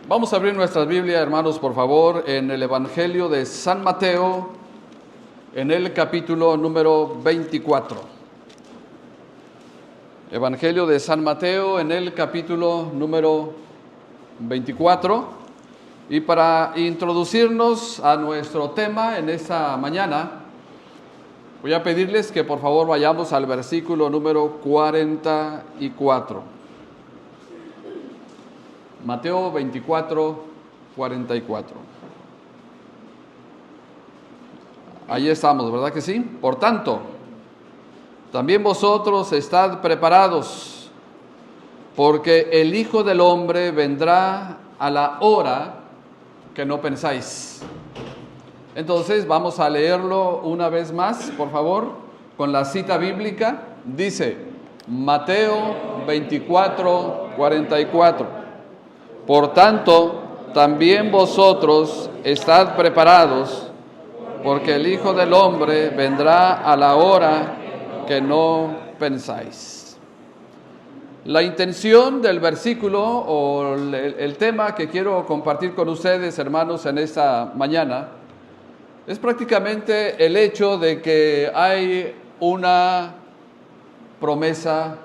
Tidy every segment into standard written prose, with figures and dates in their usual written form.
Vamos a abrir nuestras Biblias, hermanos, por favor, en el Evangelio de San Mateo, en el capítulo número 24. Evangelio de San Mateo, en el capítulo número 24. Y para introducirnos a nuestro tema en esta mañana, voy a pedirles que por favor vayamos al versículo número 44. Mateo 24, 44. Ahí estamos, ¿verdad que sí? Por tanto, también vosotros estad preparados, porque el Hijo del Hombre vendrá a la hora que no pensáis. Entonces vamos a leerlo una vez más, por favor, con la cita bíblica. Dice, Mateo 24, 44. Por tanto, también vosotros estad preparados, porque el Hijo del Hombre vendrá a la hora que no pensáis. La intención del versículo o el tema que quiero compartir con ustedes, hermanos, en esta mañana, es prácticamente el hecho de que hay una promesa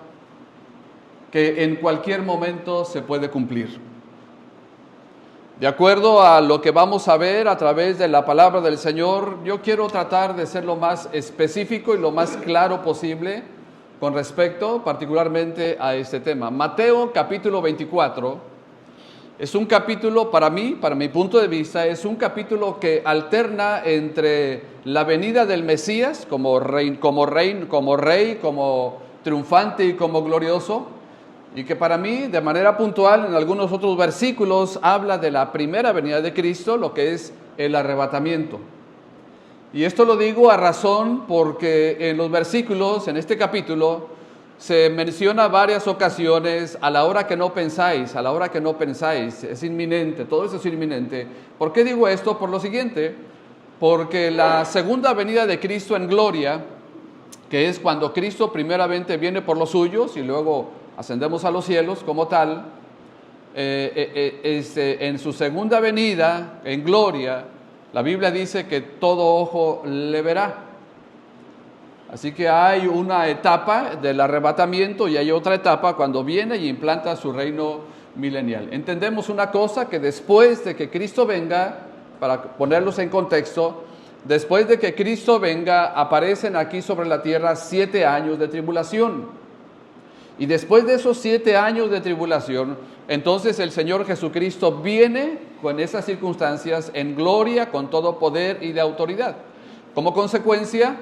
que en cualquier momento se puede cumplir. De acuerdo a lo que vamos a ver a través de la palabra del Señor, yo quiero tratar de ser lo más específico y lo más claro posible con respecto particularmente a este tema. Mateo capítulo 24 es un capítulo para mí, para mi punto de vista, es un capítulo que alterna entre la venida del Mesías como rey, como triunfante y como glorioso, y que para mí, de manera puntual, en algunos otros versículos, habla de la primera venida de Cristo, lo que es el arrebatamiento. Y esto lo digo a razón porque en los versículos, en este capítulo, se menciona varias ocasiones, a la hora que no pensáis, a la hora que no pensáis, es inminente, todo eso es inminente. ¿Por qué digo esto? Por lo siguiente, porque la segunda venida de Cristo en gloria, que es cuando Cristo primeramente viene por los suyos y luego ascendemos a los cielos como tal, en su segunda venida, en gloria, la Biblia dice que todo ojo le verá. Así que hay una etapa del arrebatamiento y hay otra etapa cuando viene y implanta su reino milenial. Entendemos una cosa, que después de que Cristo venga, para ponerlos en contexto, después de que Cristo venga, aparecen aquí sobre la tierra 7 años de tribulación. Y después de esos 7 años de tribulación, entonces el Señor Jesucristo viene con esas circunstancias en gloria, con todo poder y de autoridad. Como consecuencia,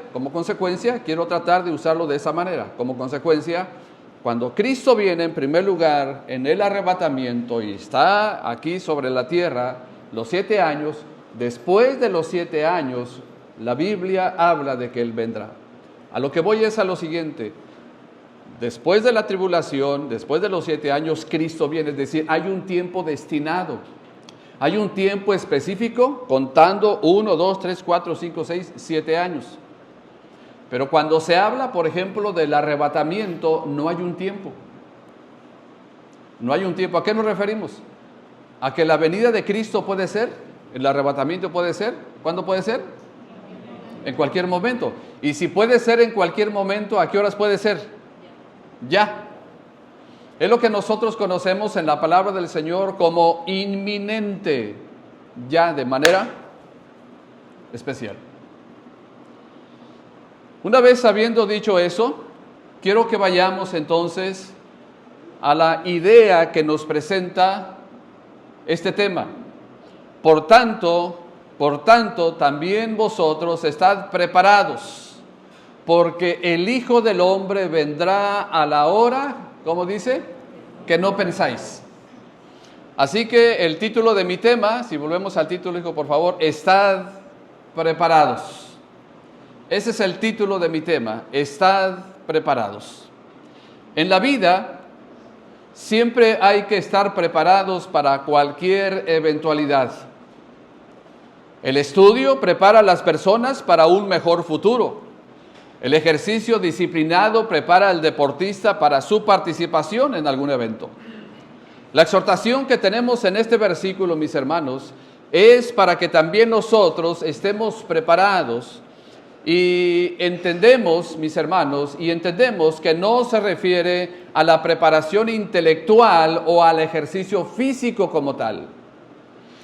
quiero tratar de usarlo de esa manera. Como consecuencia, cuando Cristo viene en primer lugar en el arrebatamiento y está aquí sobre la tierra los 7 años, después de los 7 años, la Biblia habla de que Él vendrá. A lo que voy es a lo siguiente. Después de la tribulación, después de los 7 años, Cristo viene, es decir, hay un tiempo destinado, hay un tiempo específico, contando 1, 2, 3, 4, 5, 6, 7 años. Pero cuando se habla, por ejemplo, del arrebatamiento, no hay un tiempo. No hay un tiempo. ¿A qué nos referimos? A que la venida de Cristo puede ser, el arrebatamiento puede ser. ¿Cuándo puede ser? En cualquier momento. Y si puede ser en cualquier momento, ¿a qué horas puede ser? Ya. Es lo que nosotros conocemos en la palabra del Señor como inminente, ya de manera especial. Una vez habiendo dicho eso, quiero que vayamos entonces a la idea que nos presenta este tema. Por tanto, también vosotros estad preparados, porque el Hijo del Hombre vendrá a la hora, ¿cómo dice? Que no pensáis. Así que el título de mi tema, si volvemos al título, hijo, por favor, estad preparados. Ese es el título de mi tema, estad preparados. En la vida siempre hay que estar preparados para cualquier eventualidad. El estudio prepara a las personas para un mejor futuro. El ejercicio disciplinado prepara al deportista para su participación en algún evento. La exhortación que tenemos en este versículo, mis hermanos, es para que también nosotros estemos preparados y entendemos, mis hermanos, que no se refiere a la preparación intelectual o al ejercicio físico como tal,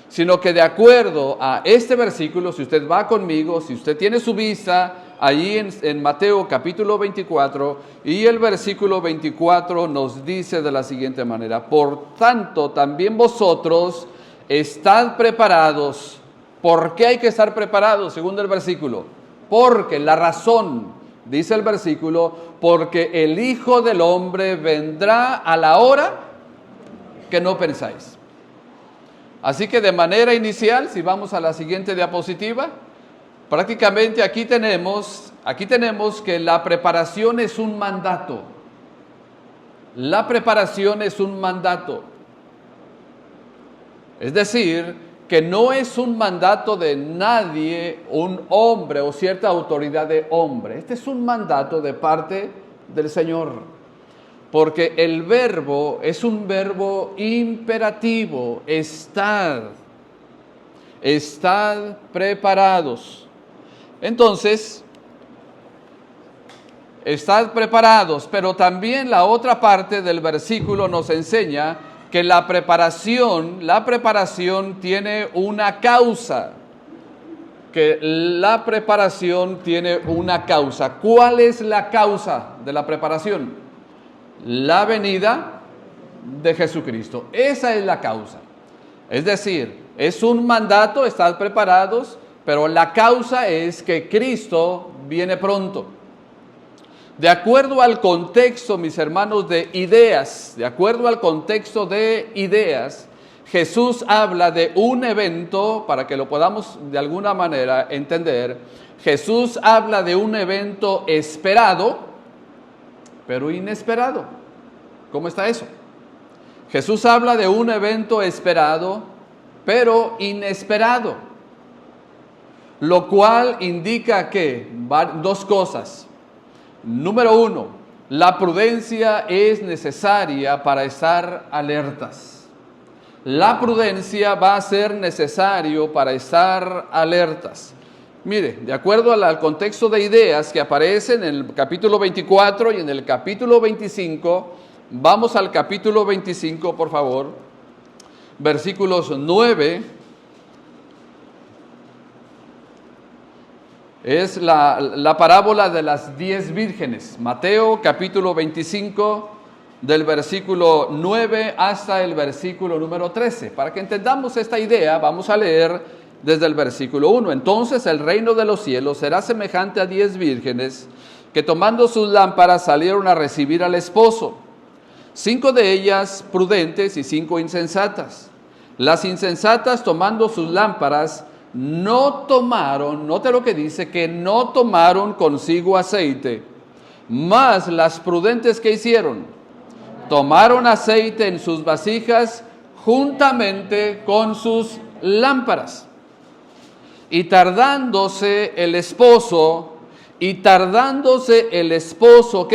sino que de acuerdo a este versículo, si usted va conmigo, si usted tiene su vista, allí en Mateo capítulo 24, y el versículo 24 nos dice de la siguiente manera: por tanto, también vosotros estad preparados. ¿Por qué hay que estar preparados? Según el versículo, porque la razón, dice el versículo, porque el Hijo del Hombre vendrá a la hora que no pensáis. Así que de manera inicial, si vamos a la siguiente diapositiva, prácticamente aquí tenemos que la preparación es un mandato. La preparación es un mandato. Es decir, que no es un mandato de nadie, un hombre o cierta autoridad de hombre. Este es un mandato de parte del Señor. Porque el verbo es un verbo imperativo: estad preparados. Entonces, estad preparados, pero también la otra parte del versículo nos enseña que la preparación tiene una causa. ¿Cuál es la causa de la preparación? La venida de Jesucristo. Esa es la causa. Es decir, es un mandato, estad preparados, pero la causa es que Cristo viene pronto. De acuerdo al contexto, mis hermanos, de ideas, Jesús habla de un evento, para que lo podamos de alguna manera entender. Jesús habla de un evento esperado, pero inesperado. ¿Cómo está eso? Jesús habla de un evento esperado, pero inesperado, lo cual indica que dos cosas. Número uno, la prudencia es necesaria para estar alertas. La prudencia va a ser necesario para estar alertas. Mire, de acuerdo al contexto de ideas que aparecen en el capítulo 24 y en el capítulo 25, vamos al capítulo 25, por favor, versículos 9. Es la parábola de las 10 vírgenes. Mateo capítulo 25, del versículo 9 hasta el versículo número 13. Para que entendamos esta idea, vamos a leer desde el versículo 1. Entonces el reino de los cielos será semejante a 10 vírgenes que tomando sus lámparas salieron a recibir al esposo. 5 de ellas prudentes y 5 insensatas. Las insensatas, tomando sus lámparas, no tomaron, note lo que dice, que no tomaron consigo aceite. Mas las prudentes, ¿qué hicieron? Tomaron aceite en sus vasijas juntamente con sus lámparas. Y tardándose el esposo, ¿qué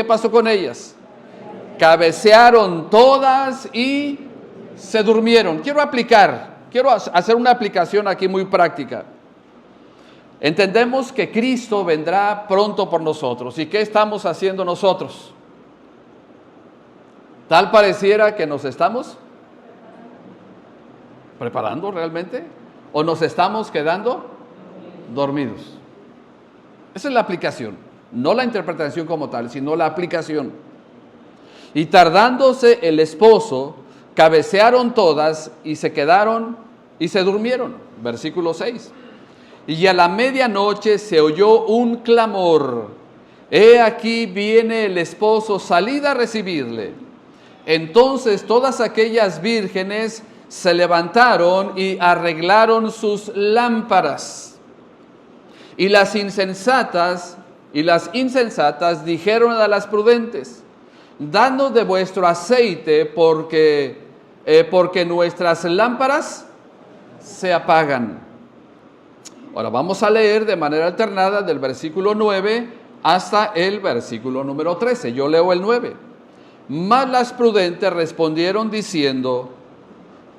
pasó con ellas? Cabecearon todas y se durmieron. Quiero hacer una aplicación aquí muy práctica. Entendemos que Cristo vendrá pronto por nosotros. ¿Y qué estamos haciendo nosotros? Tal pareciera que nos estamos preparando realmente, o nos estamos quedando dormidos. Esa es la aplicación, no la interpretación como tal, sino la aplicación. Y tardándose el esposo, cabecearon todas y se quedaron y se durmieron. Versículo 6. Y a la medianoche se oyó un clamor: he aquí viene el esposo, salid a recibirle. Entonces todas aquellas vírgenes se levantaron y arreglaron sus lámparas. Y las insensatas dijeron a las prudentes: danos de vuestro aceite, porque nuestras lámparas se apagan. Ahora vamos a leer de manera alternada del versículo 9 hasta el versículo número 13. Yo leo el 9. Mas las prudentes respondieron diciendo: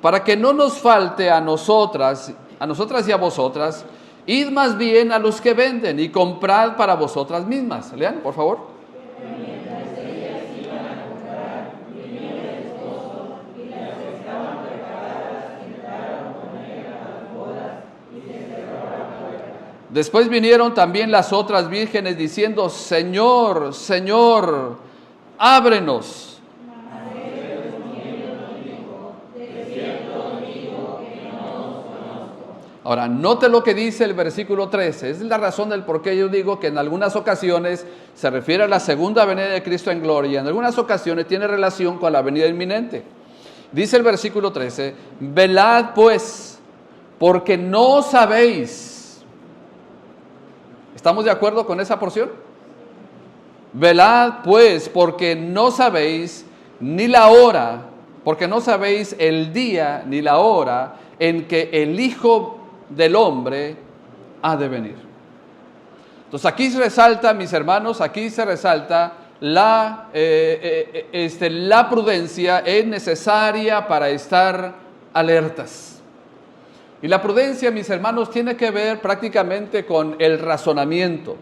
para que no nos falte a nosotras y a vosotras, id más bien a los que venden y comprad para vosotras mismas. Lean, por favor. Después vinieron también las otras vírgenes diciendo, Señor, Señor, ábrenos. Ahora, note lo que dice el versículo 13. Es la razón del por qué yo digo que en algunas ocasiones se refiere a la segunda venida de Cristo en gloria y en algunas ocasiones tiene relación con la venida inminente. Dice el versículo 13, velad pues, porque no sabéis. ¿Estamos de acuerdo con esa porción? Velad pues, porque no sabéis ni la hora, porque no sabéis el día ni la hora en que el Hijo del Hombre ha de venir. Entonces aquí se resalta, mis hermanos, aquí se resalta la prudencia es necesaria para estar alertas. Y la prudencia, mis hermanos, tiene que ver prácticamente con el razonamiento.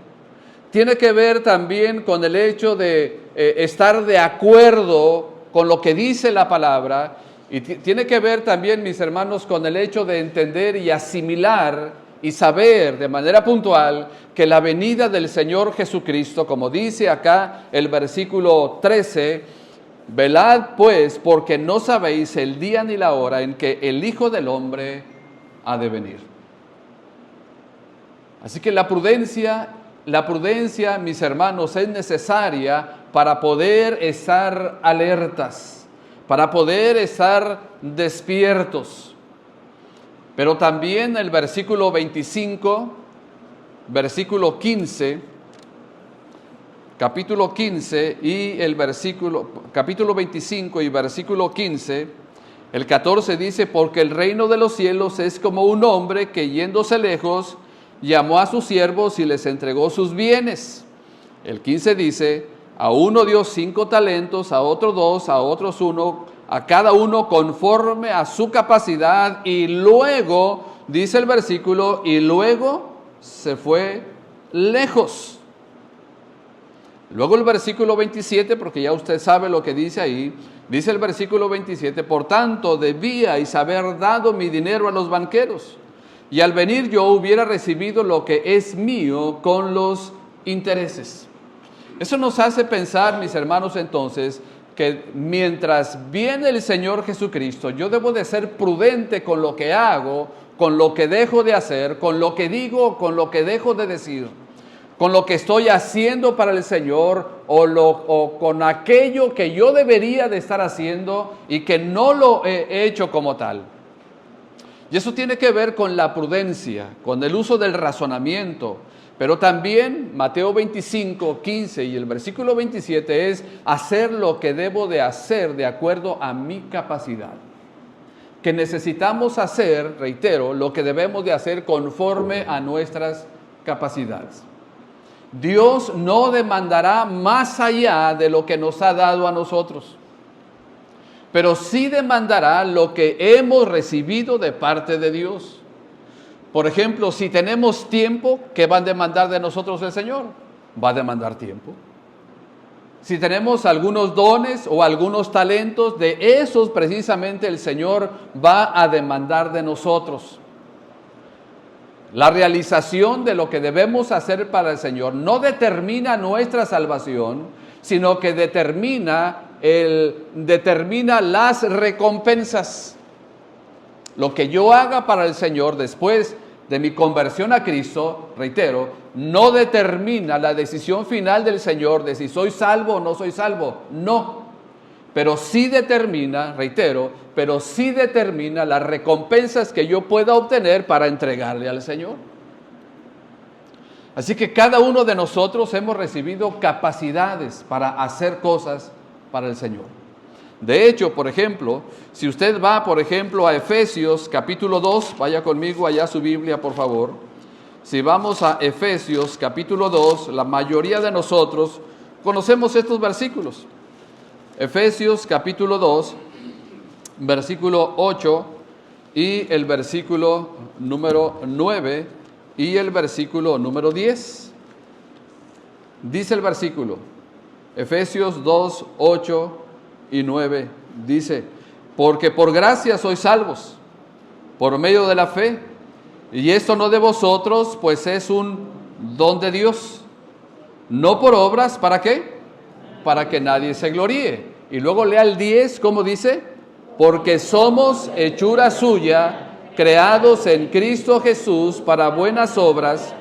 Tiene que ver también con el hecho de estar de acuerdo con lo que dice la palabra. Y tiene que ver también, mis hermanos, con el hecho de entender y asimilar y saber de manera puntual que la venida del Señor Jesucristo, como dice acá el versículo 13, velad pues, porque no sabéis el día ni la hora en que el Hijo del Hombre ha de venir. Así que la prudencia, mis hermanos, es necesaria para poder estar alertas, para poder estar despiertos. Pero también el versículo 25, versículo 15, capítulo 15 y el capítulo 25 y versículo 15, el 14 dice, porque el reino de los cielos es como un hombre que yéndose lejos, llamó a sus siervos y les entregó sus bienes. El 15 dice, a uno dio 5 talentos, a otro 2, a otros 1, a cada uno conforme a su capacidad, y luego, dice el versículo, y luego se fue lejos. Luego el versículo 27, porque ya usted sabe lo que dice ahí, dice el versículo 27, por tanto debíais haber dado mi dinero a los banqueros, y al venir yo hubiera recibido lo que es mío con los intereses. Eso nos hace pensar, mis hermanos, entonces, que mientras viene el Señor Jesucristo, yo debo de ser prudente con lo que hago, con lo que dejo de hacer, con lo que digo, con lo que dejo de decir, con lo que estoy haciendo para el Señor o con aquello que yo debería de estar haciendo y que no lo he hecho como tal. Y eso tiene que ver con la prudencia, con el uso del razonamiento. Pero también Mateo 25, 15 y el versículo 27 es hacer lo que debo de hacer de acuerdo a mi capacidad. Que necesitamos hacer, reitero, lo que debemos de hacer conforme a nuestras capacidades. Dios no demandará más allá de lo que nos ha dado a nosotros, pero sí demandará lo que hemos recibido de parte de Dios. Por ejemplo, si tenemos tiempo, ¿qué va a demandar de nosotros el Señor? Va a demandar tiempo. Si tenemos algunos dones o algunos talentos, de esos precisamente el Señor va a demandar de nosotros. La realización de lo que debemos hacer para el Señor no determina nuestra salvación, sino que determina las recompensas. Lo que yo haga para el Señor después de mi conversión a Cristo, reitero, no determina la decisión final del Señor de si soy salvo o no soy salvo. No. Pero sí determina, reitero, pero sí determina las recompensas que yo pueda obtener para entregarle al Señor. Así que cada uno de nosotros hemos recibido capacidades para hacer cosas para el Señor. De hecho, por ejemplo, si usted va, por ejemplo, a Efesios capítulo 2, vaya conmigo allá a su Biblia, por favor. Si vamos a Efesios capítulo 2, la mayoría de nosotros conocemos estos versículos. Efesios capítulo 2 versículo 8 y el versículo número 9 y el versículo número 10. Dice el versículo, Efesios 2, 8 y 9, dice, porque por gracia sois salvos, por medio de la fe, y esto no de vosotros, pues es un don de Dios, no por obras, ¿para qué? Para que nadie se gloríe. Y luego lea el 10, ¿cómo dice? Porque somos hechura suya, creados en Cristo Jesús para buenas obras,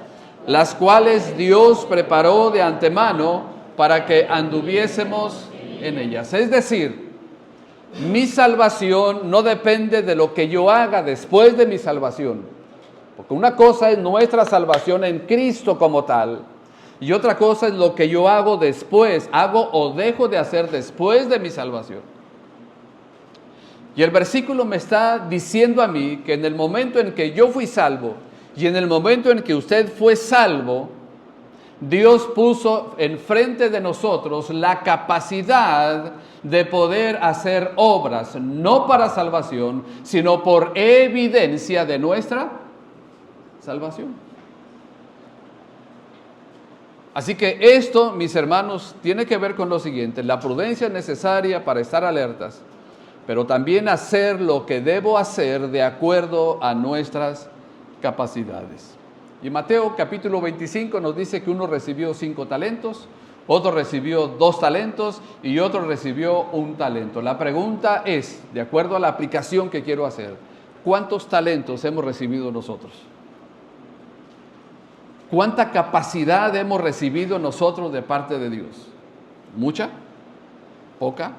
las cuales Dios preparó de antemano para que anduviésemos en ellas. Es decir, mi salvación no depende de lo que yo haga después de mi salvación. Porque una cosa es nuestra salvación en Cristo como tal, y otra cosa es lo que yo hago después, hago o dejo de hacer después de mi salvación. Y el versículo me está diciendo a mí que en el momento en que yo fui salvo y en el momento en que usted fue salvo, Dios puso enfrente de nosotros la capacidad de poder hacer obras, no para salvación, sino por evidencia de nuestra salvación. Así que esto, mis hermanos, tiene que ver con lo siguiente: la prudencia es necesaria para estar alertas, pero también hacer lo que debo hacer de acuerdo a nuestras capacidades. Y Mateo capítulo 25 nos dice que uno recibió 5 talentos, otro recibió 2 talentos y otro recibió 1 talento. La pregunta es, de acuerdo a la aplicación que quiero hacer, ¿cuántos talentos hemos recibido nosotros? ¿Cuánta capacidad hemos recibido nosotros de parte de Dios? ¿Mucha? ¿Poca?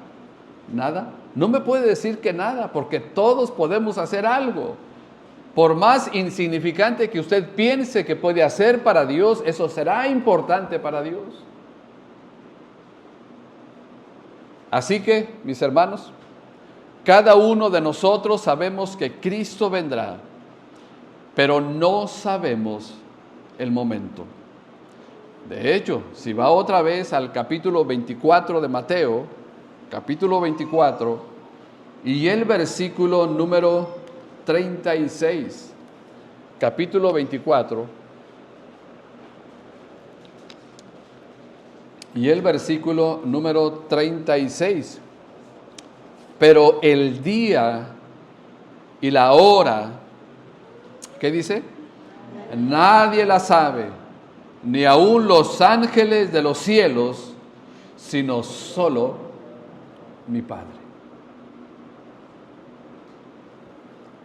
¿Nada? No me puede decir que nada, porque todos podemos hacer algo. Por más insignificante que usted piense que puede hacer para Dios, eso será importante para Dios. Así que, mis hermanos, cada uno de nosotros sabemos que Cristo vendrá, pero no sabemos el momento. De hecho, si va otra vez al capítulo 24 de Mateo, capítulo 24, y el versículo número 36, capítulo 24, y el versículo número 36, pero el día y la hora, ¿qué dice? Nadie la sabe, ni aun los ángeles de los cielos, sino solo mi Padre.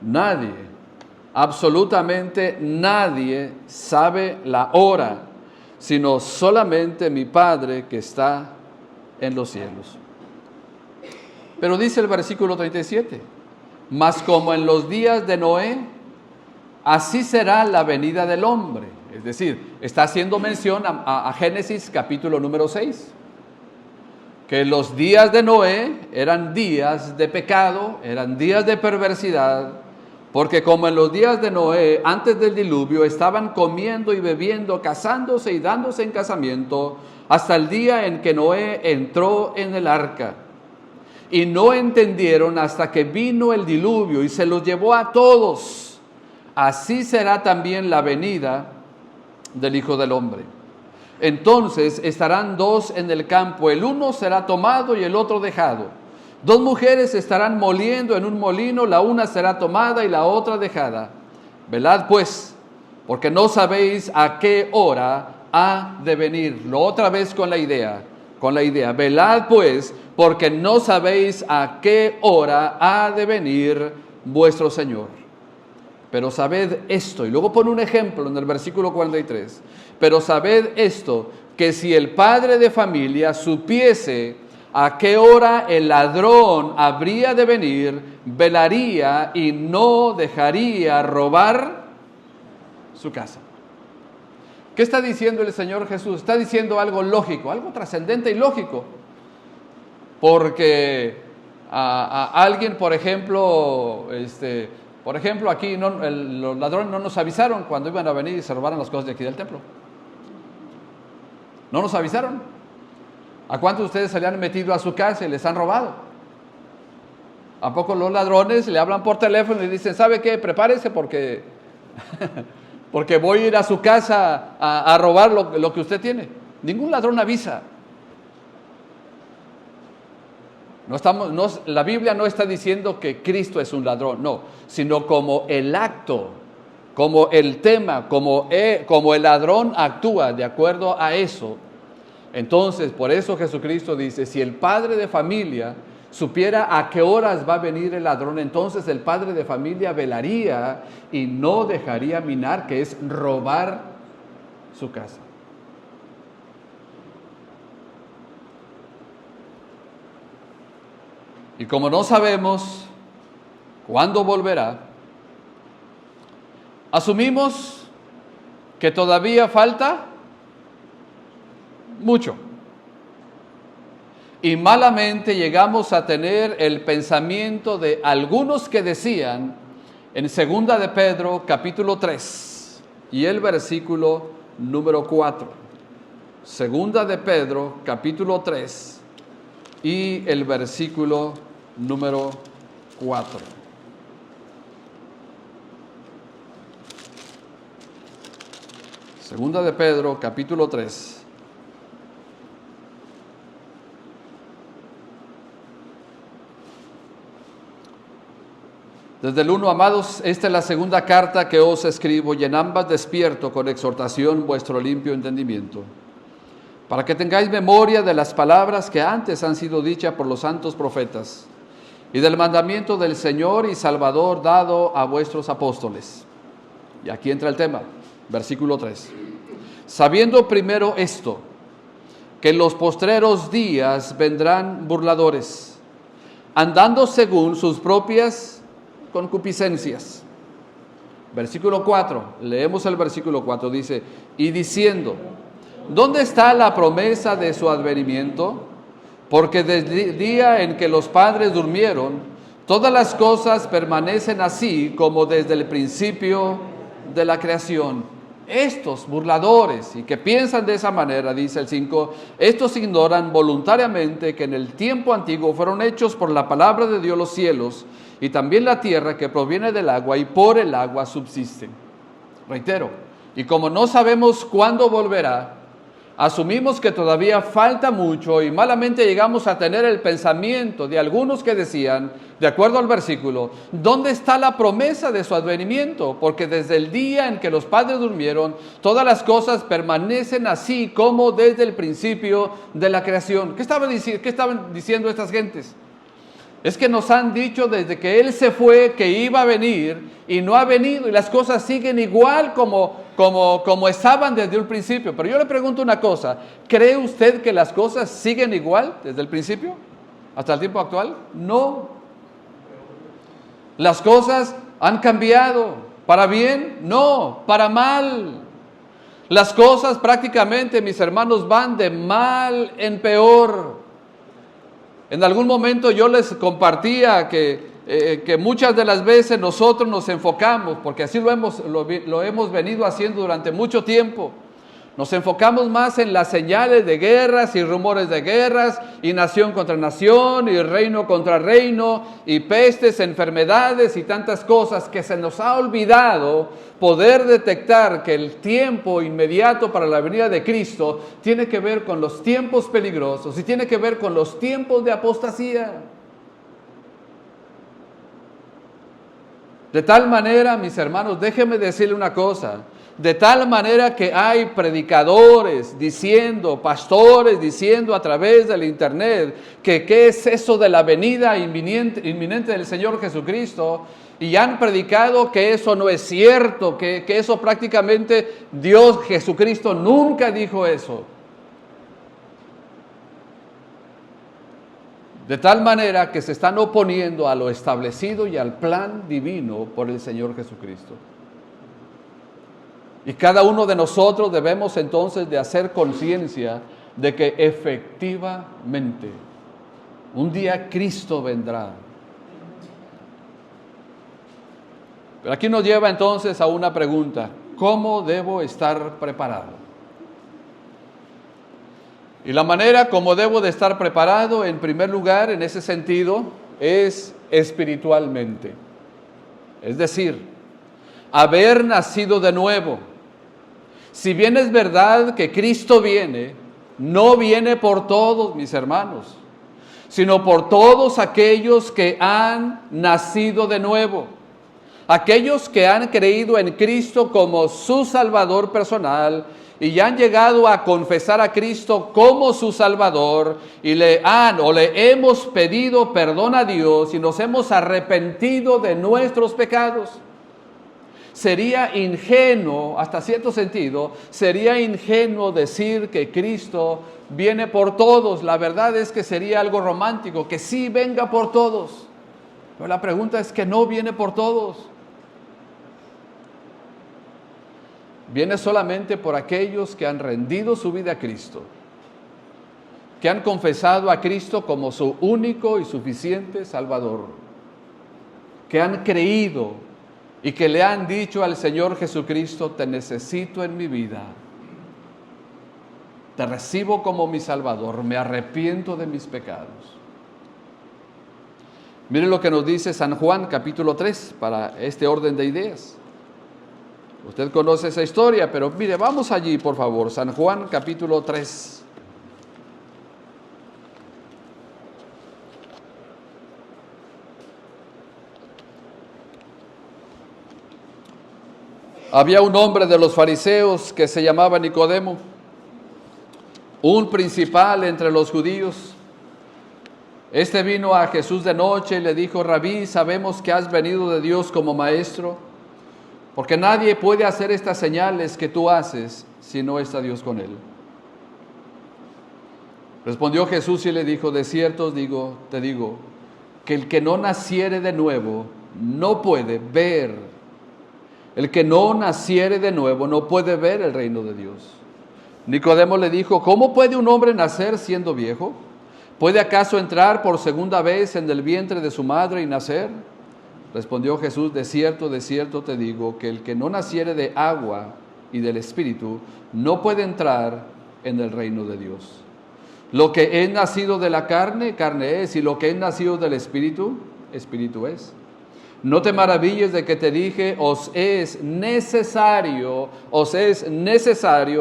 Nadie, absolutamente nadie sabe la hora, sino solamente mi Padre que está en los cielos. Pero dice el versículo 37, mas como en los días de Noé, así será la venida del hombre. Es decir, está haciendo mención a Génesis capítulo número 6. Que los días de Noé eran días de pecado, eran días de perversidad, porque como en los días de Noé, antes del diluvio, estaban comiendo y bebiendo, casándose y dándose en casamiento, hasta el día en que Noé entró en el arca. Y no entendieron hasta que vino el diluvio y se los llevó a todos. Así será también la venida del Hijo del Hombre. Entonces estarán 2 en el campo, el uno será tomado y el otro dejado. 2 mujeres estarán moliendo en un molino, la una será tomada y la otra dejada. Velad pues, porque no sabéis a qué hora ha de venir. Lo otra vez con la idea. Velad pues, porque no sabéis a qué hora ha de venir vuestro Señor. Pero sabed esto, y luego pone un ejemplo en el versículo 43. Pero sabed esto, que si el padre de familia supiese a qué hora el ladrón habría de venir, velaría y no dejaría robar su casa. ¿Qué está diciendo el Señor Jesús? Está diciendo algo lógico, algo trascendente y lógico. Porque a alguien, por ejemplo, aquí los ladrones no nos avisaron cuando iban a venir y se robaron las cosas de aquí del templo. No nos avisaron. ¿A cuántos de ustedes se le han metido a su casa y les han robado? ¿A poco los ladrones le hablan por teléfono y dicen, ¿sabe qué? Prepárese porque, porque voy a ir a su casa a robar lo que usted tiene? Ningún ladrón avisa. La Biblia no está diciendo que Cristo es un ladrón, no, sino como el acto, como el tema, como el ladrón actúa de acuerdo a eso. Entonces, por eso Jesucristo dice, si el padre de familia supiera a qué horas va a venir el ladrón, entonces el padre de familia velaría y no dejaría minar, que es robar su casa. Y como no sabemos cuándo volverá, asumimos que todavía falta mucho. Y malamente llegamos a tener el pensamiento de algunos que decían en 2 de Pedro capítulo 3 y el versículo número 4. 2 de Pedro capítulo 3 y el versículo número 4. Segunda de Pedro, capítulo 3. Desde el 1, amados, esta es la segunda carta que os escribo, y en ambas despierto con exhortación vuestro limpio entendimiento, para que tengáis memoria de las palabras que antes han sido dichas por los santos profetas, y del mandamiento del Señor y Salvador dado a vuestros apóstoles. Y aquí entra el tema, versículo 3. Sabiendo primero esto, que en los postreros días vendrán burladores, andando según sus propias concupiscencias. Versículo 4, leemos el versículo 4, dice, y diciendo, ¿dónde está la promesa de su advenimiento? Porque desde el día en que los padres durmieron, todas las cosas permanecen así como desde el principio de la creación. Estos burladores y que piensan de esa manera, dice el 5, estos ignoran voluntariamente que en el tiempo antiguo fueron hechos por la palabra de Dios los cielos y también la tierra que proviene del agua y por el agua subsisten. Reitero, y como no sabemos cuándo volverá, asumimos que todavía falta mucho y malamente llegamos a tener el pensamiento de algunos que decían, de acuerdo al versículo, ¿dónde está la promesa de su advenimiento? Porque desde el día en que los padres durmieron, todas las cosas permanecen así como desde el principio de la creación. ¿Qué estaban diciendo estas gentes? Es que nos han dicho desde que Él se fue que iba a venir y no ha venido y las cosas siguen igual como estaban desde un principio. Pero yo le pregunto una cosa, ¿cree usted que las cosas siguen igual desde el principio hasta el tiempo actual? No. Las cosas han cambiado. ¿Para bien? No. ¿Para mal? Las cosas prácticamente, mis hermanos, van de mal en peor. En algún momento yo les compartía que muchas de las veces nosotros nos enfocamos, porque así lo hemos venido haciendo durante mucho tiempo, nos enfocamos más en las señales de guerras y rumores de guerras, y nación contra nación, y reino contra reino, y pestes, enfermedades y tantas cosas, que se nos ha olvidado poder detectar que el tiempo inmediato para la venida de Cristo tiene que ver con los tiempos peligrosos y tiene que ver con los tiempos de apostasía. De tal manera, mis hermanos, déjenme decirle una cosa, de tal manera que hay predicadores diciendo, pastores diciendo a través del internet que qué es eso de la venida inminente del Señor Jesucristo, y han predicado que eso no es cierto, que eso prácticamente Dios Jesucristo nunca dijo eso. De tal manera que se están oponiendo a lo establecido y al plan divino por el Señor Jesucristo. Y cada uno de nosotros debemos entonces de hacer conciencia de que efectivamente un día Cristo vendrá. Pero aquí nos lleva entonces a una pregunta: ¿cómo debo estar preparado? Y la manera como debo de estar preparado, en primer lugar, en ese sentido, es espiritualmente. Es decir, haber nacido de nuevo. Si bien es verdad que Cristo viene, no viene por todos, mis hermanos, sino por todos aquellos que han nacido de nuevo. Aquellos que han creído en Cristo como su Salvador personal y ya han llegado a confesar a Cristo como su Salvador y le hemos pedido perdón a Dios y nos hemos arrepentido de nuestros pecados. Sería ingenuo, hasta cierto sentido, sería ingenuo decir que Cristo viene por todos. La verdad es que sería algo romántico, que sí venga por todos. Pero la pregunta es que no viene por todos. Viene solamente por aquellos que han rendido su vida a Cristo, que han confesado a Cristo como su único y suficiente Salvador, que han creído y que le han dicho al Señor Jesucristo: te necesito en mi vida, te recibo como mi Salvador, me arrepiento de mis pecados. Miren lo que nos dice San Juan capítulo 3 para este orden de ideas. Usted conoce esa historia, pero mire, vamos allí por favor, San Juan capítulo 3. Había un hombre de los fariseos que se llamaba Nicodemo, un principal entre los judíos. Este vino a Jesús de noche y le dijo: Rabí, sabemos que has venido de Dios como maestro, porque nadie puede hacer estas señales que tú haces si no está Dios con él. Respondió Jesús y le dijo: de cierto te digo, que el que no naciere de nuevo no puede ver. El que no naciere de nuevo no puede ver el reino de Dios. Nicodemo le dijo: ¿cómo puede un hombre nacer siendo viejo? ¿Puede acaso entrar por segunda vez en el vientre de su madre y nacer? Respondió Jesús: de cierto te digo, que el que no naciere de agua y del Espíritu no puede entrar en el reino de Dios. Lo que es nacido de la carne, carne es, y lo que es nacido del Espíritu, Espíritu es. No te maravilles de que te dije: os es necesario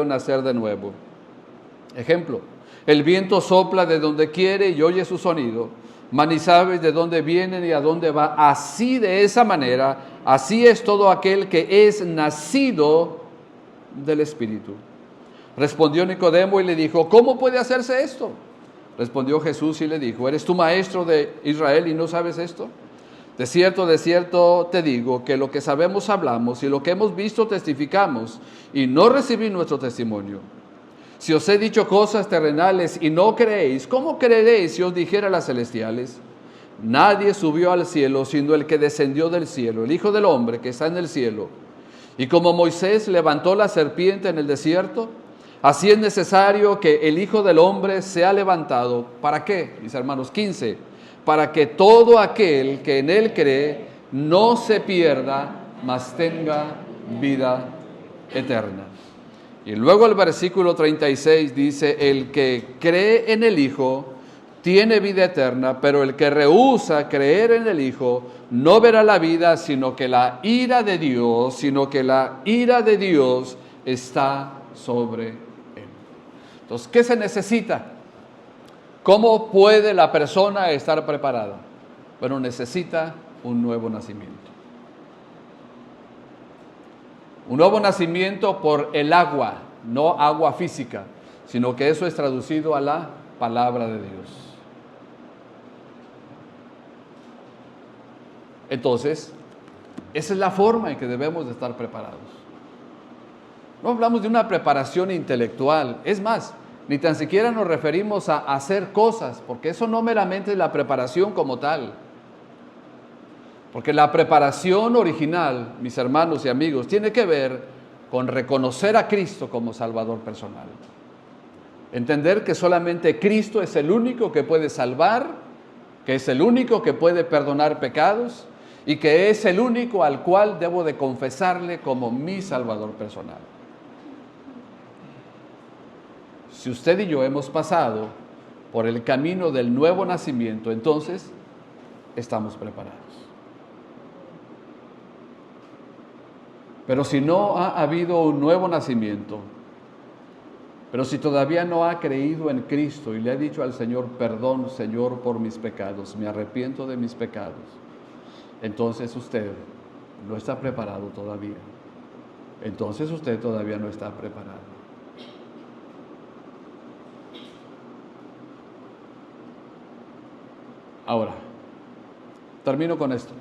nacer de nuevo. Ejemplo: el viento sopla de donde quiere y oye su sonido, mas ni sabes de dónde viene ni a dónde va. Así, de esa manera, así es todo aquel que es nacido del Espíritu. Respondió Nicodemo y le dijo: ¿cómo puede hacerse esto? Respondió Jesús y le dijo: ¿eres tú maestro de Israel y no sabes esto? De cierto te digo, que lo que sabemos hablamos y lo que hemos visto testificamos, y no recibís nuestro testimonio. Si os he dicho cosas terrenales y no creéis, ¿cómo creeréis si os dijera las celestiales? Nadie subió al cielo sino el que descendió del cielo, el Hijo del Hombre que está en el cielo. Y como Moisés levantó la serpiente en el desierto, así es necesario que el Hijo del Hombre sea levantado. ¿Para qué? Mis hermanos, 15. Para que todo aquel que en él cree no se pierda, mas tenga vida eterna. Y luego el versículo 36 dice: el que cree en el Hijo tiene vida eterna, pero el que rehúsa creer en el Hijo no verá la vida, sino que la ira de Dios está sobre él. Entonces, ¿qué se necesita? ¿Cómo puede la persona estar preparada? Bueno, necesita un nuevo nacimiento. Un nuevo nacimiento por el agua, no agua física, sino que eso es traducido a la palabra de Dios. Entonces, esa es la forma en que debemos de estar preparados. No hablamos de una preparación intelectual, es más, ni tan siquiera nos referimos a hacer cosas, porque eso no meramente es la preparación como tal. Porque la preparación original, mis hermanos y amigos, tiene que ver con reconocer a Cristo como Salvador personal. Entender que solamente Cristo es el único que puede salvar, que es el único que puede perdonar pecados y que es el único al cual debo de confesarle como mi Salvador personal. Si usted y yo hemos pasado por el camino del nuevo nacimiento, entonces estamos preparados. Pero si no ha habido un nuevo nacimiento, pero si todavía no ha creído en Cristo y le ha dicho al Señor, perdón, Señor, por mis pecados, me arrepiento de mis pecados, entonces usted no está preparado todavía. Entonces usted todavía no está preparado. Ahora, termino con esto.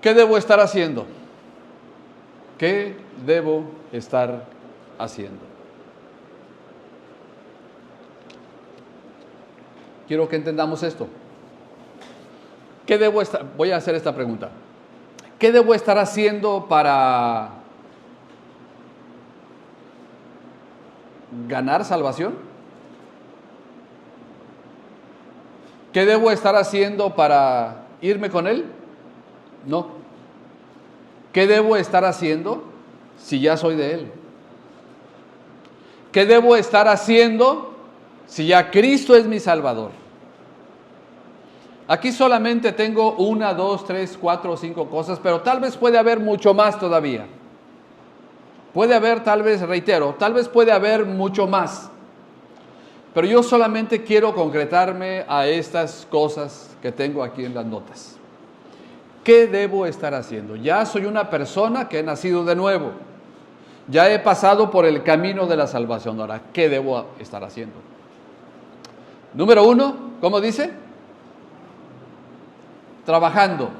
¿Qué debo estar haciendo? ¿Qué debo estar haciendo? Quiero que entendamos esto. ¿Qué debo estar? Voy a hacer esta pregunta. ¿Qué debo estar haciendo para ganar salvación? ¿Qué debo estar haciendo para irme con Él? No. ¿Qué debo estar haciendo si ya soy de Él? ¿Qué debo estar haciendo si ya Cristo es mi Salvador? Aquí solamente tengo 1, 2, 3, 4 o 5 cosas, pero tal vez puede haber mucho más todavía. Puede haber, tal vez, reitero, tal vez puede haber mucho más. Pero yo solamente quiero concretarme a estas cosas que tengo aquí en las notas. ¿Qué debo estar haciendo? Ya soy una persona que he nacido de nuevo. Ya he pasado por el camino de la salvación. Ahora, ¿qué debo estar haciendo? Número 1, ¿cómo dice? Trabajando.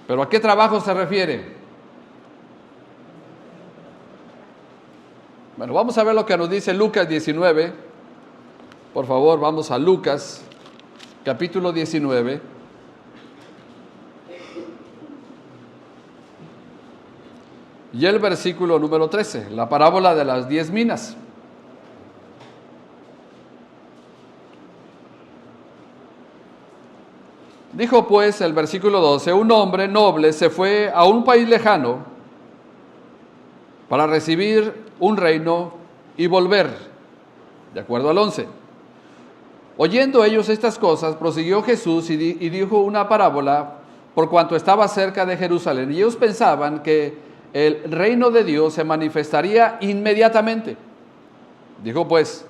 ¿Pero a qué trabajo se refiere? Bueno, vamos a ver lo que nos dice Lucas 19. Por favor, vamos a Lucas, capítulo 19. Y el versículo número 13, la parábola de las 10 minas. Dijo pues el versículo 12, un hombre noble se fue a un país lejano para recibir un reino y volver, de acuerdo al 11. Oyendo ellos estas cosas, prosiguió Jesús y dijo una parábola por cuanto estaba cerca de Jerusalén. Y ellos pensaban que el reino de Dios se manifestaría inmediatamente. Dijo pues,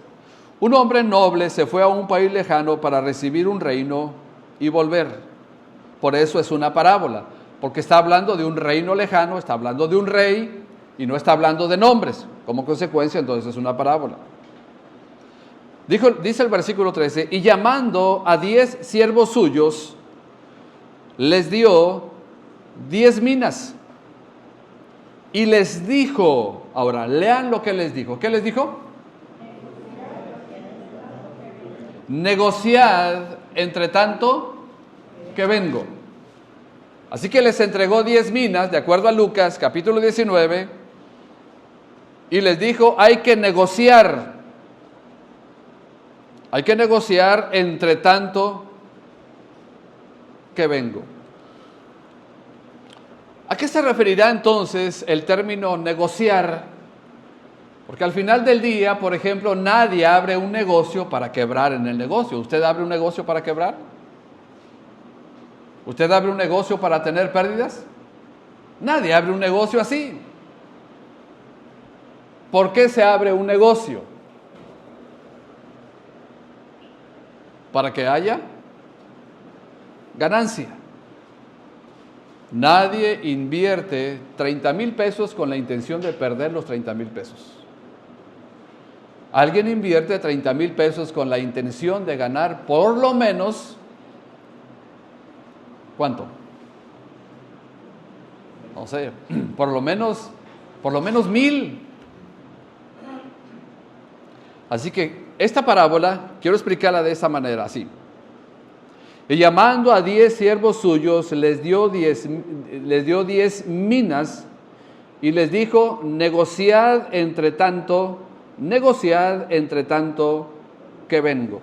un hombre noble se fue a un país lejano para recibir un reino y volver. Por eso es una parábola, porque está hablando de un reino lejano, está hablando de un rey y no está hablando de nombres. Como consecuencia, entonces es una parábola. Dice el versículo 13, y llamando a 10 siervos suyos, les dio 10 minas. Y les dijo, ahora lean lo que les dijo. ¿Qué les dijo? Negociad entre tanto que vengo. Así que les entregó 10 minas, de acuerdo a Lucas, capítulo 19, y les dijo, hay que negociar entre tanto que vengo. ¿A qué se referirá entonces el término negociar? Porque al final del día, por ejemplo, nadie abre un negocio para quebrar en el negocio. ¿Usted abre un negocio para quebrar? ¿Usted abre un negocio para tener pérdidas? Nadie abre un negocio así. ¿Por qué se abre un negocio? Para que haya ganancia. Nadie invierte 30,000 pesos con la intención de perder los 30,000 pesos. Alguien invierte 30,000 pesos con la intención de ganar por lo menos, ¿cuánto? No sé, por lo menos 1,000. Así que esta parábola quiero explicarla de esta manera, así. Y llamando a 10 siervos suyos, les dio 10 minas y les dijo, negociad entre tanto que vengo.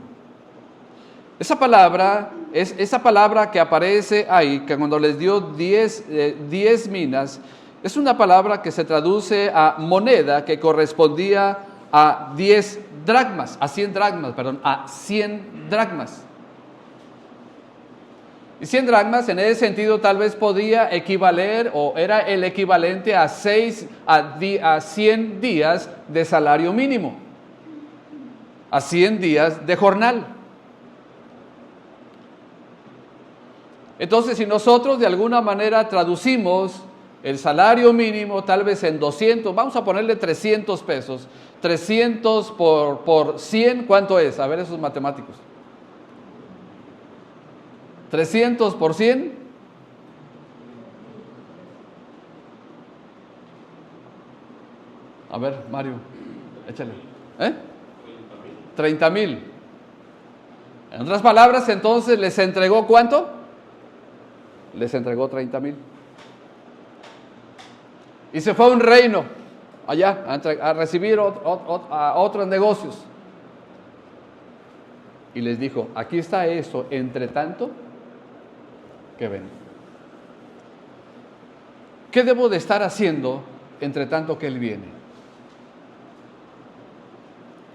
Esa palabra es esa palabra que aparece ahí, que cuando les dio 10 minas, es una palabra que se traduce a moneda, que correspondía a 10 dracmas, a 100 dracmas, perdón, a 100 dracmas. Y 100 dracmas en ese sentido tal vez podía equivaler o era el equivalente a 100 días de salario mínimo, a 100 días de jornal. Entonces, si nosotros de alguna manera traducimos el salario mínimo tal vez en 200, vamos a ponerle 300 pesos, 300 por 100, ¿cuánto es? A ver esos matemáticos. 300 por 100. A ver, Mario, échale. 30,000. En otras palabras, entonces, ¿les entregó cuánto? Les entregó 30,000. Y se fue a un reino, allá, a recibir a otros negocios. Y les dijo, aquí está eso, entre tanto que ven. ¿Qué debo de estar haciendo entre tanto que Él viene?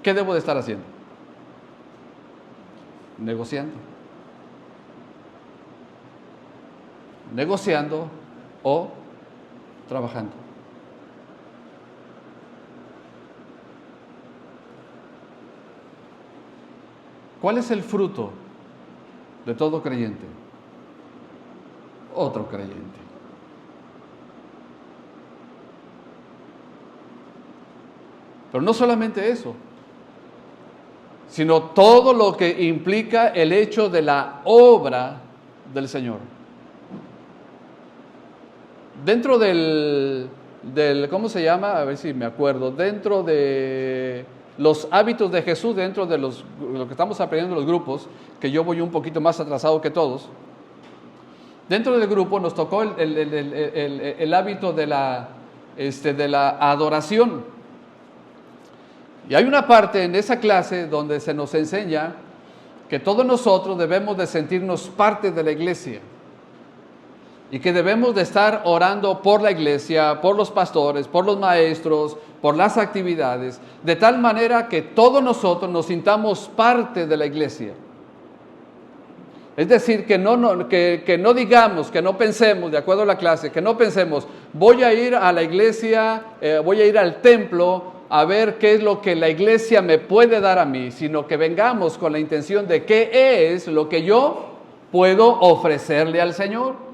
¿Qué debo de estar haciendo? Negociando. Negociando o trabajando. ¿Cuál es el fruto de todo creyente? Otro creyente. Pero no solamente eso, sino todo lo que implica el hecho de la obra del Señor. Dentro del ¿cómo se llama? A ver si me acuerdo. Dentro de los hábitos de Jesús, dentro de lo que estamos aprendiendo en los grupos, que yo voy un poquito más atrasado que todos. Dentro del grupo nos tocó el hábito de la adoración. Y hay una parte en esa clase donde se nos enseña que todos nosotros debemos de sentirnos parte de la iglesia. Y que debemos de estar orando por la iglesia, por los pastores, por los maestros, por las actividades, de tal manera que todos nosotros nos sintamos parte de la iglesia. Es decir, que no digamos, que no pensemos, de acuerdo a la clase, que no pensemos, voy a ir a la iglesia, voy a ir al templo a ver qué es lo que la iglesia me puede dar a mí, sino que vengamos con la intención de qué es lo que yo puedo ofrecerle al Señor.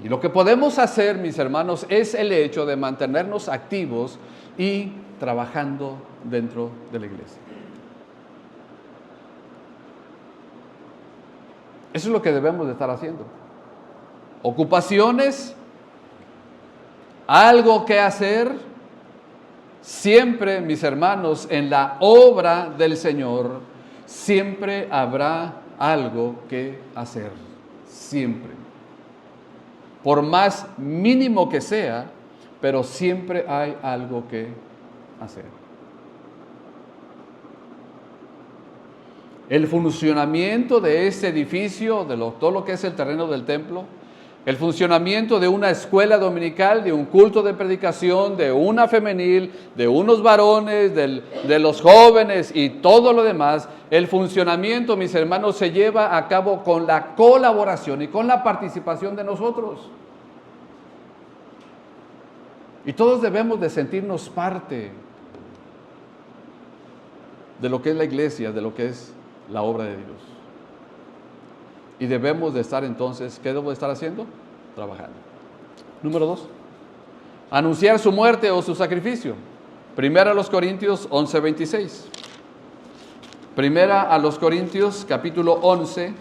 Y lo que podemos hacer, mis hermanos, es el hecho de mantenernos activos y trabajando dentro de la iglesia. Eso es lo que debemos de estar haciendo. Ocupaciones, algo que hacer, siempre, mis hermanos, en la obra del Señor, siempre habrá algo que hacer, siempre. Por más mínimo que sea, pero siempre hay algo que hacer. El funcionamiento de este edificio, todo lo que es el terreno del templo, el funcionamiento de una escuela dominical, de un culto de predicación, de una femenil, de unos varones, de los jóvenes y todo lo demás, el funcionamiento, mis hermanos, se lleva a cabo con la colaboración y con la participación de nosotros. Y todos debemos de sentirnos parte de lo que es la iglesia, de lo que es la obra de Dios. Y debemos de estar entonces, ¿qué debo de estar haciendo? Trabajando. Número 2, anunciar su muerte o su sacrificio. Primera a los Corintios 11:26. Primera a los Corintios capítulo 11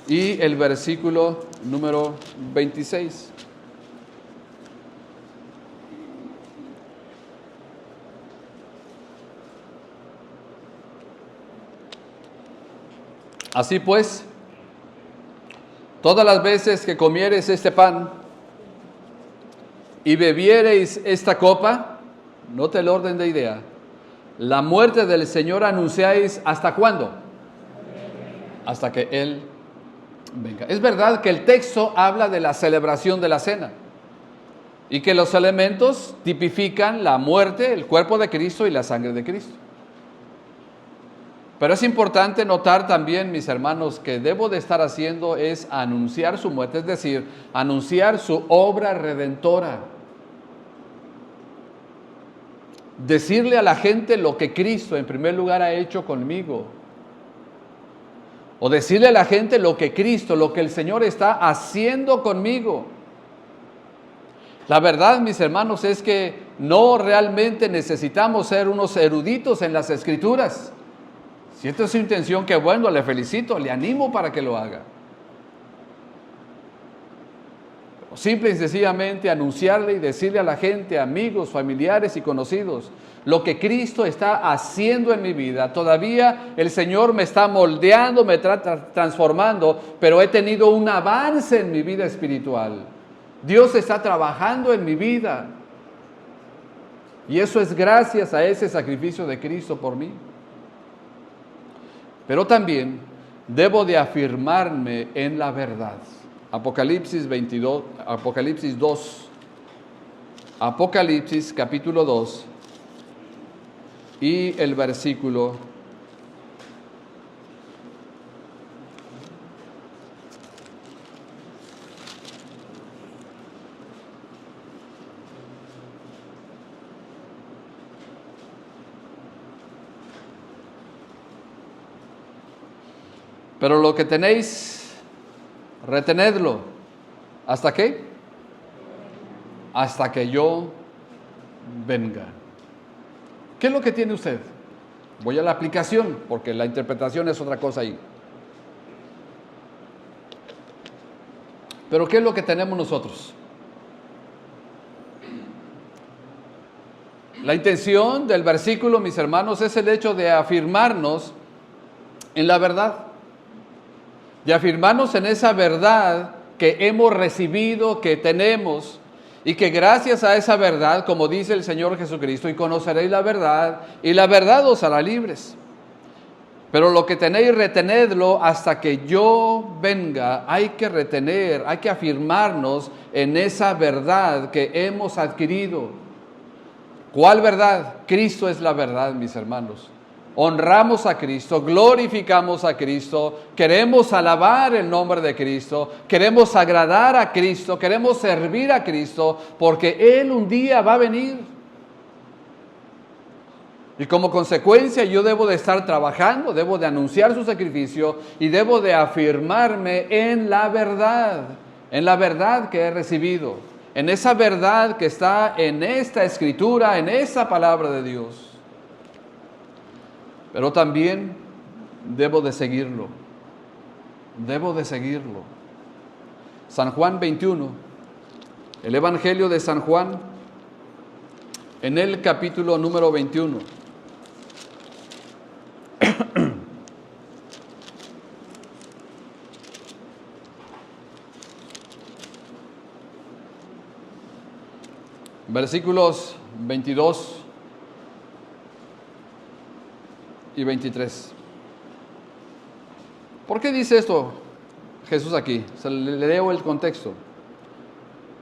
y el versículo número 26. Así pues, todas las veces que comiereis este pan y bebiereis esta copa, note el orden de idea, la muerte del Señor anunciáis, ¿hasta cuándo? Hasta que Él venga. Es verdad que el texto habla de la celebración de la cena, y que los elementos tipifican la muerte, el cuerpo de Cristo y la sangre de Cristo. Pero es importante notar también, mis hermanos, que debo de estar haciendo es anunciar su muerte, es decir, anunciar su obra redentora. Decirle a la gente lo que Cristo en primer lugar ha hecho conmigo. O decirle a la gente lo que Cristo, lo que el Señor está haciendo conmigo. La verdad, mis hermanos, es que no realmente necesitamos ser unos eruditos en las Escrituras. Si esta es su intención, qué bueno, le felicito, le animo para que lo haga. Simple y sencillamente anunciarle y decirle a la gente, amigos, familiares y conocidos, lo que Cristo está haciendo en mi vida. Todavía el Señor me está moldeando, me está transformando, pero he tenido un avance en mi vida espiritual. Dios está trabajando en mi vida. Y eso es gracias a ese sacrificio de Cristo por mí. Pero también debo de afirmarme en la verdad. Apocalipsis 22, Apocalipsis 2, Apocalipsis capítulo 2 y el versículo 'Pero lo que tenéis, retenedlo. ¿Hasta qué? Hasta que yo venga. ¿Qué es lo que tiene usted? Voy a la aplicación, porque la interpretación es otra cosa ahí. Pero ¿qué es lo que tenemos nosotros? La intención del versículo, mis hermanos, es el hecho de afirmarnos en la verdad. De afirmarnos en esa verdad que hemos recibido, que tenemos, y que gracias a esa verdad, como dice el Señor Jesucristo, y conoceréis la verdad, y la verdad os hará libres. Pero lo que tenéis, retenedlo hasta que yo venga. Hay que retener, hay que afirmarnos en esa verdad que hemos adquirido. ¿Cuál verdad? Cristo es la verdad, mis hermanos. Honramos a Cristo, glorificamos a Cristo, queremos alabar el nombre de Cristo, queremos agradar a Cristo, queremos servir a Cristo, porque Él un día va a venir. Y como consecuencia yo debo de estar trabajando, debo de anunciar su sacrificio y debo de afirmarme en la verdad que he recibido, en esa verdad que está en esta Escritura, en esa palabra de Dios. Pero también debo de seguirlo. San Juan 21, el Evangelio de San Juan, en el capítulo número 21. Versículos 22 y 23. ¿Por qué dice esto Jesús aquí? Le leo el contexto.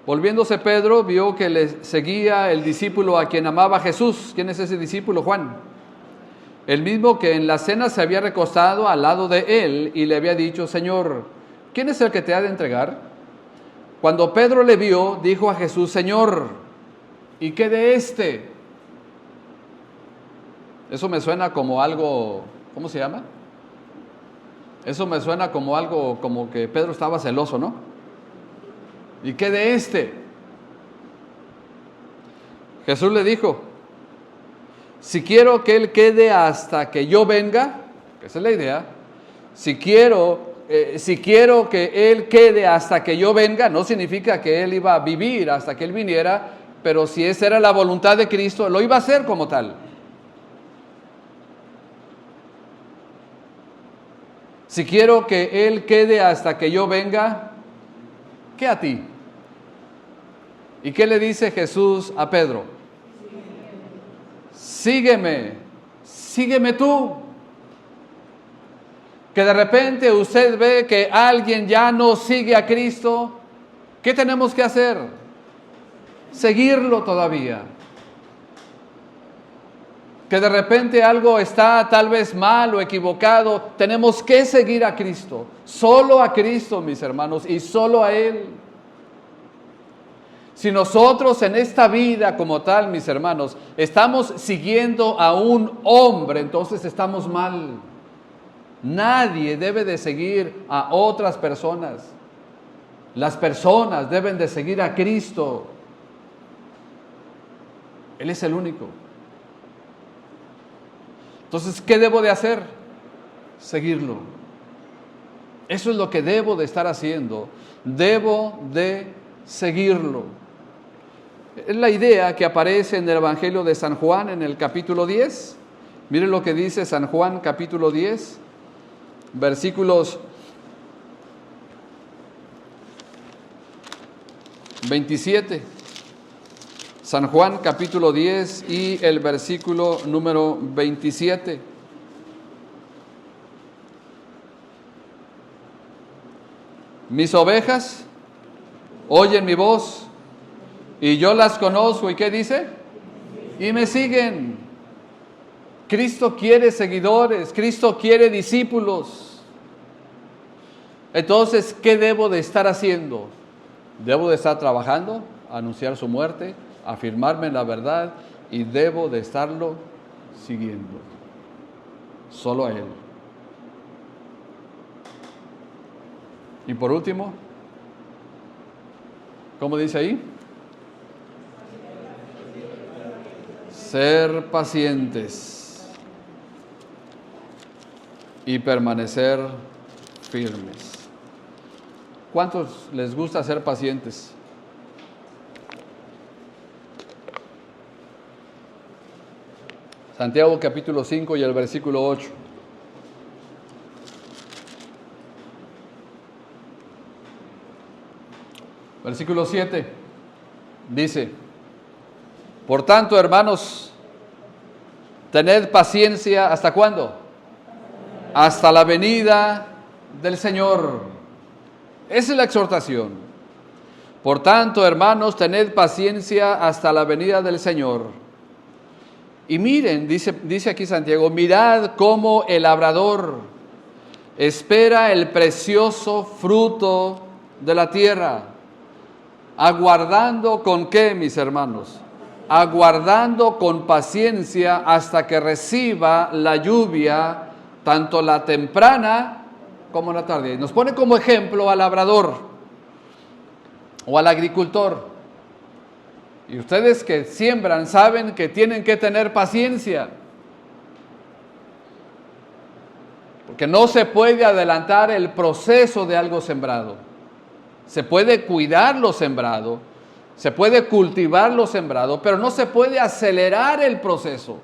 Volviéndose Pedro, vio que le seguía el discípulo a quien amaba Jesús. ¿Quién es ese discípulo? Juan. El mismo que en la cena se había recostado al lado de él y le había dicho: Señor, ¿quién es el que te ha de entregar? Cuando Pedro le vio, dijo a Jesús: Señor, ¿y qué de este? Eso me suena como algo, ¿cómo se llama? Eso me suena como algo, como que Pedro estaba celoso, ¿no? ¿Y qué de este? Jesús le dijo: si quiero que él quede hasta que yo venga, que esa es la idea, si quiero que él quede hasta que yo venga, no significa que él iba a vivir hasta que él viniera, pero si esa era la voluntad de Cristo, lo iba a hacer como tal. Si quiero que él quede hasta que yo venga, ¿qué a ti? ¿Y qué le dice Jesús a Pedro? Sígueme tú. Que de repente usted ve que alguien ya no sigue a Cristo, ¿qué tenemos que hacer? seguirlo todavía. Que de repente algo está tal vez mal o equivocado, tenemos que seguir a Cristo, solo a Cristo, mis hermanos, y solo a Él. Si nosotros en esta vida como tal, mis hermanos, estamos siguiendo a un hombre, entonces estamos mal. Nadie debe de seguir a otras personas. Las personas deben de seguir a Cristo. Él es el único. Entonces, ¿qué debo de hacer? Seguirlo. Eso es lo que debo de estar haciendo. Debo de seguirlo. Es la idea que aparece en el Evangelio de San Juan en el capítulo 10. Miren lo que dice San Juan capítulo 10, versículos 27. San Juan capítulo 10 y el versículo número 27. Mis ovejas oyen mi voz y yo las conozco. ¿Y qué dice? Y me siguen. Cristo quiere seguidores, Cristo quiere discípulos. Entonces, ¿qué debo de estar haciendo? Debo de estar trabajando, anunciar su muerte, afirmarme en la verdad y debo de estarlo siguiendo. Solo a Él. Y por último, ¿cómo dice ahí? Ser pacientes y permanecer firmes. ¿Cuántos les gusta ser pacientes? Santiago capítulo 5 y el versículo 8. Versículo 7 dice: por tanto, hermanos, tened paciencia, ¿hasta cuándo? Hasta la venida del Señor. Esa es la exhortación. Por tanto, hermanos, tened paciencia hasta la venida del Señor. Y miren, dice aquí Santiago, mirad cómo el labrador espera el precioso fruto de la tierra, aguardando con qué, mis hermanos, aguardando con paciencia hasta que reciba la lluvia, tanto la temprana como la tardía. Nos pone como ejemplo al labrador o al agricultor. Y ustedes que siembran saben que tienen que tener paciencia, porque no se puede adelantar el proceso de algo sembrado. Se puede cuidar lo sembrado, se puede cultivar lo sembrado, pero no se puede acelerar el proceso.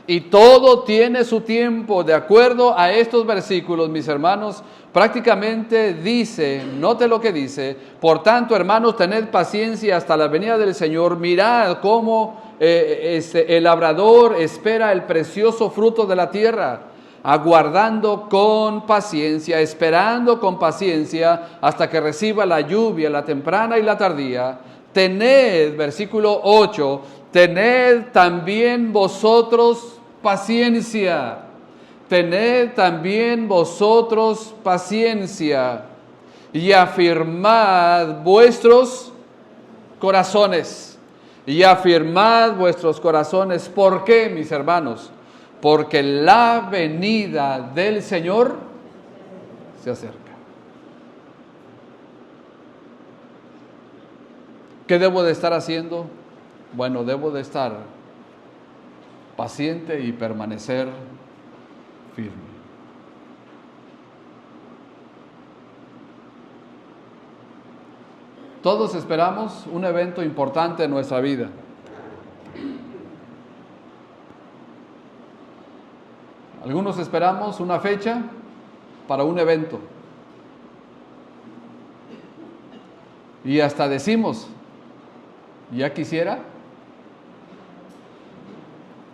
Y todo tiene su tiempo. De acuerdo a estos versículos, mis hermanos, prácticamente dice, note lo que dice: por tanto, hermanos, tened paciencia hasta la venida del Señor. Mirad cómo el labrador espera el precioso fruto de la tierra, aguardando con paciencia, esperando con paciencia hasta que reciba la lluvia, la temprana y la tardía. Tened, versículo 8, tened también vosotros paciencia. Tened también vosotros paciencia y afirmad vuestros corazones. Y afirmad vuestros corazones. ¿Por qué, mis hermanos? Porque la venida del Señor se acerca. ¿Qué debo de estar haciendo? Bueno, debo de estar paciente y permanecer firme. Todos esperamos un evento importante en nuestra vida. Algunos esperamos una fecha para un evento. Y hasta decimos, ya quisiera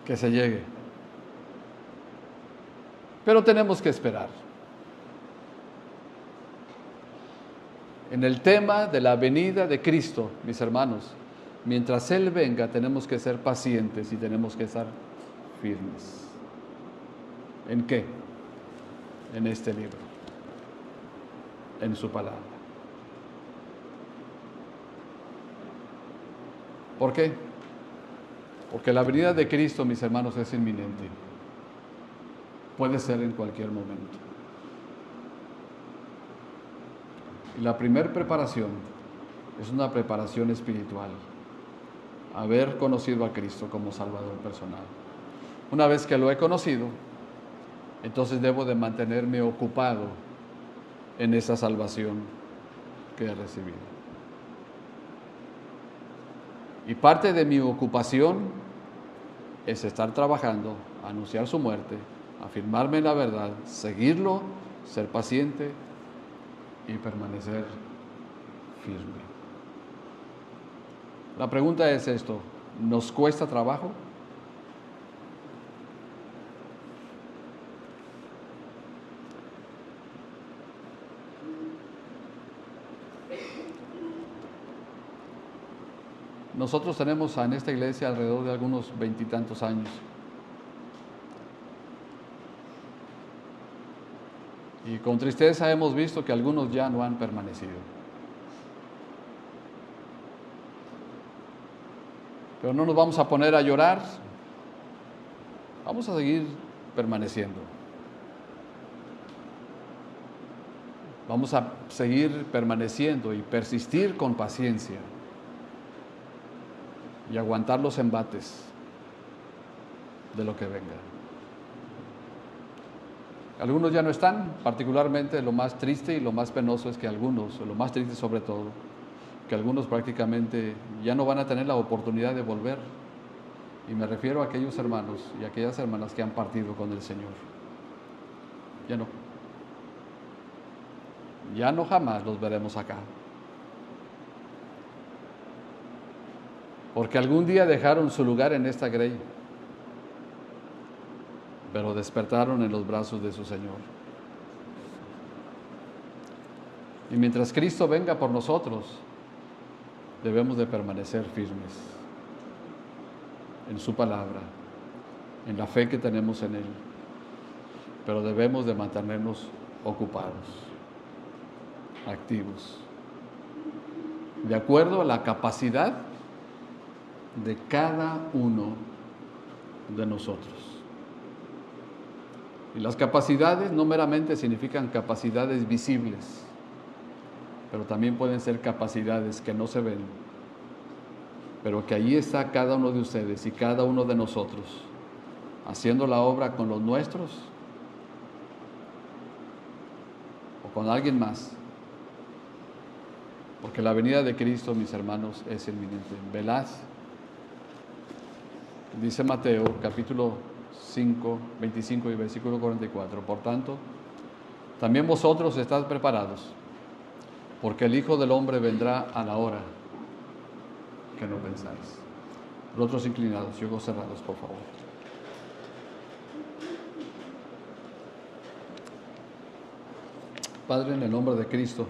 que se llegue. Pero tenemos que esperar. En el tema de la venida de Cristo, mis hermanos, mientras Él venga tenemos que ser pacientes y tenemos que estar firmes. ¿En qué? En este libro, en su palabra. ¿Por qué? Porque la venida de Cristo, mis hermanos, es inminente. Puede ser en cualquier momento. Y la primera preparación es una preparación espiritual. Haber conocido a Cristo como Salvador personal. Una vez que lo he conocido, entonces debo de mantenerme ocupado en esa salvación que he recibido. Y parte de mi ocupación es estar trabajando, anunciar su muerte, afirmarme en la verdad, seguirlo, ser paciente y permanecer firme. La pregunta es esto: ¿nos cuesta trabajo? Nosotros tenemos en esta iglesia alrededor de algunos 20 y tantos años. Y con tristeza hemos visto que algunos ya no han permanecido. Pero no nos vamos a poner a llorar, vamos a seguir permaneciendo. Vamos a seguir permaneciendo y persistir con paciencia y aguantar los embates de lo que venga. Algunos ya no están, particularmente lo más triste y lo más penoso es que algunos, o lo más triste sobre todo, que algunos prácticamente ya no van a tener la oportunidad de volver. Y me refiero a aquellos hermanos y aquellas hermanas que han partido con el Señor. Ya no. Ya no jamás los veremos acá. Porque algún día dejaron su lugar en esta grey, pero despertaron en los brazos de su Señor. Y mientras Cristo venga por nosotros, debemos de permanecer firmes en su palabra, en la fe que tenemos en Él, pero debemos de mantenernos ocupados, activos, de acuerdo a la capacidad de cada uno de nosotros. Y las capacidades no meramente significan capacidades visibles, pero también pueden ser capacidades que no se ven, pero que allí está cada uno de ustedes y cada uno de nosotros, haciendo la obra con los nuestros o con alguien más. Porque la venida de Cristo, mis hermanos, es inminente. Velad, dice Mateo, capítulo 5, 25 y versículo 44. Por tanto, también vosotros estad preparados, porque el Hijo del Hombre vendrá a la hora que no pensáis. Los otros inclinados y ojos cerrados, por favor. Padre, en el nombre de Cristo,